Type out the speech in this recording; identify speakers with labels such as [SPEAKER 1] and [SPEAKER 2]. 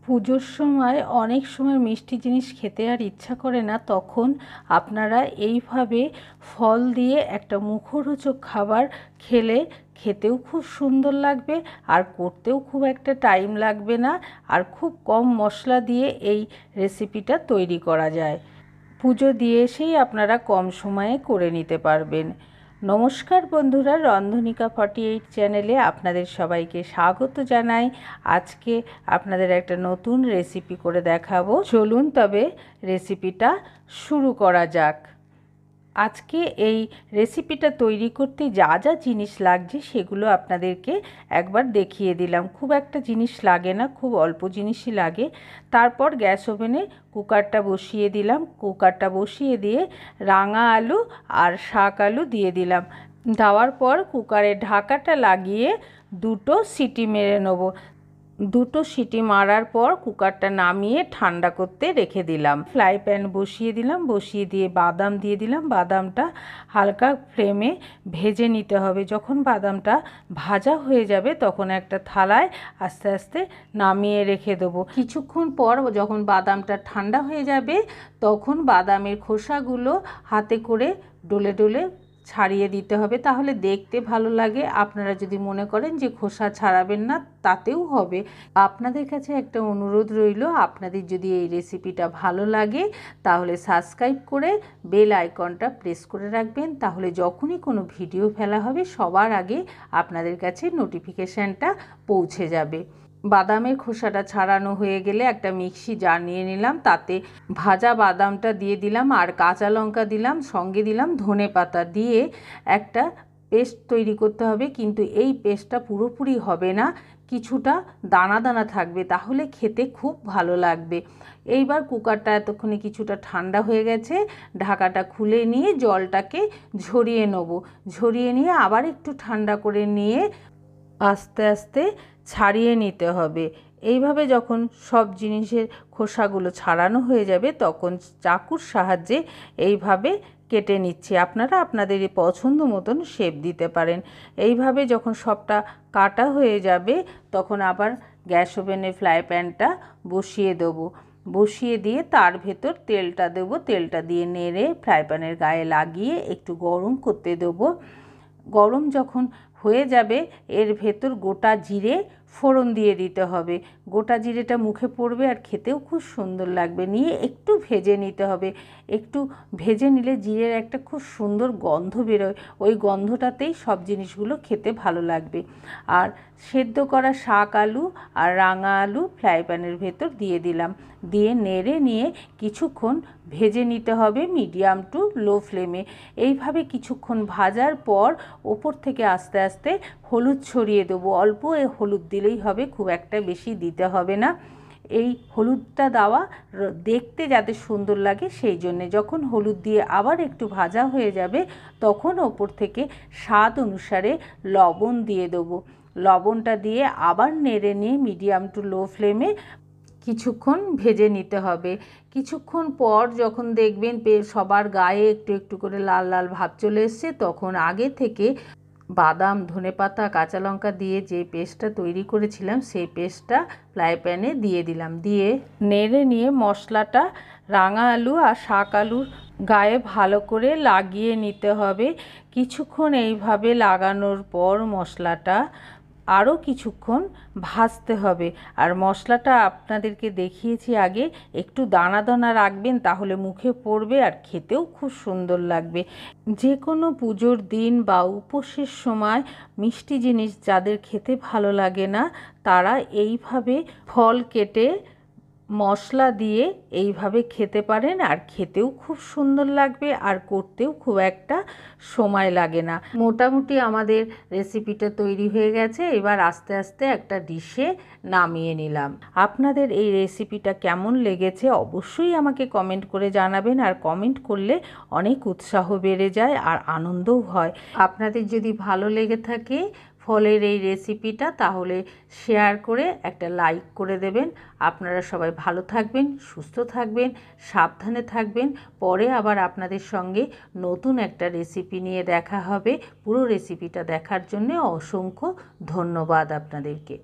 [SPEAKER 1] পুজোর সময় অনেক সময় মিষ্টি জিনিস খেতে আর ইচ্ছা করে না, তখন আপনারা এইভাবে ফল দিয়ে একটা মুখরোচক খাবার খেলে খেতেও খুব সুন্দর লাগবে আর করতেও খুব একটা টাইম লাগবে না, আর খুব কম মশলা দিয়ে এই রেসিপিটা তৈরি করা যায়। পুজো দিয়ে এসেই আপনারা কম সময়ে করে নিতে পারবেন। নমস্কার বন্ধুরা, রন্ধনিকা 48 চ্যানেলে আপনাদের সবাইকে স্বাগত জানাই। আজকে আপনাদের একটা নতুন রেসিপি করে দেখাবো। চলুন তবে রেসিপিটা শুরু করা যাক। আজকে এই রেসিপিটা তৈরি করতে যা যা জিনিস লাগছে সেগুলো আপনাদেরকে একবার দেখিয়ে দিলাম। খুব একটা জিনিস লাগে না, খুব অল্প জিনিসই লাগে। তারপর গ্যাস ওভেনে কুকারটা বসিয়ে দিলাম। কুকারটা বসিয়ে দিয়ে রাঙা আলু আর শাক আলু দিয়ে দিলাম। দেওয়ার পর কুকারের ঢাকাটা লাগিয়ে 2টো সিটি মেরে নেব। 2টো সিটি মারার পর কুকারটা নামিয়ে ঠান্ডা করতে রেখে দিলাম। ফ্রাই প্যান বসিয়ে দিলাম, বসিয়ে দিয়ে বাদাম দিয়ে দিলাম। বাদামটা হালকা ফ্লেমে ভেজে নিতে হবে। যখন বাদামটা ভাজা হয়ে যাবে তখন একটা থালায় আস্তে আস্তে নামিয়ে রেখে দেবো। কিছুক্ষণ পর যখন বাদামটা ঠান্ডা হয়ে যাবে তখন বাদামের খোসাগুলো হাতে করে ডলে ডলে ছাড়িয়ে দিতে হবে, তাহলে দেখতে ভালো লাগে। আপনারা যদি মনে করেন যে খোসা ছাড়াবেন না তাতেও হবে। আপনাদের কাছে একটা অনুরোধ রইল, আপনাদের যদি এই রেসিপিটা ভালো লাগে তাহলে সাবস্ক্রাইব করে বেল আইকনটা প্রেস করে রাখবেন, তাহলে যখনই কোনো ভিডিও ফেলা হবে সবার আগে আপনাদের কাছে নোটিফিকেশানটা পৌঁছে যাবে। বাদামের খোসাটা ছাড়ানো হয়ে গেলে একটা মিক্সি জার নিয়ে নিলাম, তাতে ভাজা বাদামটা দিয়ে দিলাম আর কাঁচা লঙ্কা দিলাম, সঙ্গে দিলাম ধনেপাতা দিয়ে একটা পেস্ট তৈরি করতে হবে। কিন্তু এই পেস্টটা পুরোপুরি হবে না, কিছুটা দানা দানা থাকবে, তাহলে খেতে খুব ভালো লাগবে। এইবার কুকারটা এতক্ষণে কিছুটা ঠান্ডা হয়ে গেছে, ঢাকাটা খুলে নিয়ে জলটাকে ঝরিয়ে নেব। ঝরিয়ে নিয়ে আবার একটু ঠান্ডা করে নিয়ে আস্তে আস্তে ছাড়িয়ে নিতে হবে। এইভাবে যখন সব জিনিসের খোসাগুলো ছাড়ানো হয়ে যাবে তখন চাকুর সাহায্যে এইভাবে কেটে নিচ্ছি। আপনারা আপনাদের পছন্দ মতন শেপ দিতে পারেন। এইভাবে যখন সবটা কাটা হয়ে যাবে তখন আবার গ্যাস ওভেনে ফ্রাই প্যানটা বসিয়ে দেবো। বসিয়ে দিয়ে তার ভেতর তেলটা দেবো। তেলটা দিয়ে নেড়ে ফ্রাই প্যানের গায়ে লাগিয়ে একটু গরম করতে দেবো। গরম যখন হয়ে যাবে এর ভেতর গোটা জিরে ফোড়ন দিয়ে দিতে হবে। গোটা জিরেটা মুখে পড়বে আর খেতেও খুব সুন্দর লাগবে। নিয়ে একটু ভেজে নিতে হবে। একটু ভেজে নিলে জিরের একটা খুব সুন্দর গন্ধ বেরোয়, ওই গন্ধটাতেই সব জিনিসগুলো খেতে ভালো লাগবে। আর সেদ্ধ করা শাক আলু আর রাঙা আলু ফ্রাই প্যানের ভেতর দিয়ে দিলাম। দিয়ে নেড়ে নিয়ে কিছুক্ষণ ভেজে নিতে হবে মিডিয়াম টু লো ফ্লেমে। এইভাবে কিছুক্ষণ ভাজার পর ওপর থেকে আস্তে আস্তে হলুদ ছড়িয়ে দেবো। অল্প হলুদ দিলেই হবে, খুব একটা বেশি দিতে হবে না। এই হলুদটা দেওয়া দেখতে যাতে সুন্দর লাগে সেই জন্যে। যখন হলুদ দিয়ে আবার একটু ভাজা হয়ে যাবে তখন ওপর থেকে স্বাদ অনুসারে লবণ দিয়ে দেবো। লবণটা দিয়ে আবার নেড়ে নিয়ে মিডিয়াম টু লো ফ্লেমে কিছুক্ষণ ভেজে নিতে হবে। কিছুক্ষণ পর যখন দেখবেন সবার গায়ে একটু একটু করে লাল লাল ভাব চলে এসছে তখন আগে থেকে বাদাম ধনেপাতা কাঁচা লঙ্কা দিয়ে যে পেস্টটা তৈরি করেছিলাম সেই পেস্টটা ফ্রাই প্যানে দিয়ে দিলাম। দিয়ে নেড়ে নিয়ে মশলাটা রাঙা আলু আর শাক আলুর গায়ে ভালো করে লাগিয়ে নিতে হবে। কিছুক্ষণ এইভাবে লাগানোর পর মশলাটা আরও কিছুক্ষণ ভাজতে হবে। আর মশলাটা আপনাদেরকে দেখিয়েছি আগে, একটু দানা দানা রাখবেন তাহলে মুখে পড়বে আর খেতেও খুব সুন্দর লাগবে। যে কোনো পুজোর দিন বা উপোসের সময় মিষ্টি জিনিস যাদের খেতে ভালো লাগে না তারা এইভাবে ফল কেটে মশলা দিয়ে এইভাবে খেতে পারেন, আর খেতেও খুব সুন্দর লাগবে আর করতেও খুব একটা সময় লাগে না। মোটামুটি আমাদের রেসিপিটা তৈরি হয়ে গেছে। এবার আস্তে আস্তে একটা ডিশে নামিয়ে নিলাম। আপনাদের এই রেসিপিটা কেমন লেগেছে অবশ্যই আমাকে কমেন্ট করে জানাবেন, আর কমেন্ট করলে অনেক উৎসাহ বেড়ে যায় আর আনন্দও হয়। আপনাদের যদি ভালো লেগে থাকে ফলের এই রেসিপিটা তাহলে শেয়ার করে একটা লাইক করে দেবেন। আপনারা সবাই ভালো থাকবেন, সুস্থ থাকবেন, সাবধানে থাকবেন। পরে আবার আপনাদের সঙ্গে নতুন একটা রেসিপি নিয়ে দেখা হবে। পুরো রেসিপিটা দেখার জন্য অসংখ্য ধন্যবাদ আপনাদেরকে।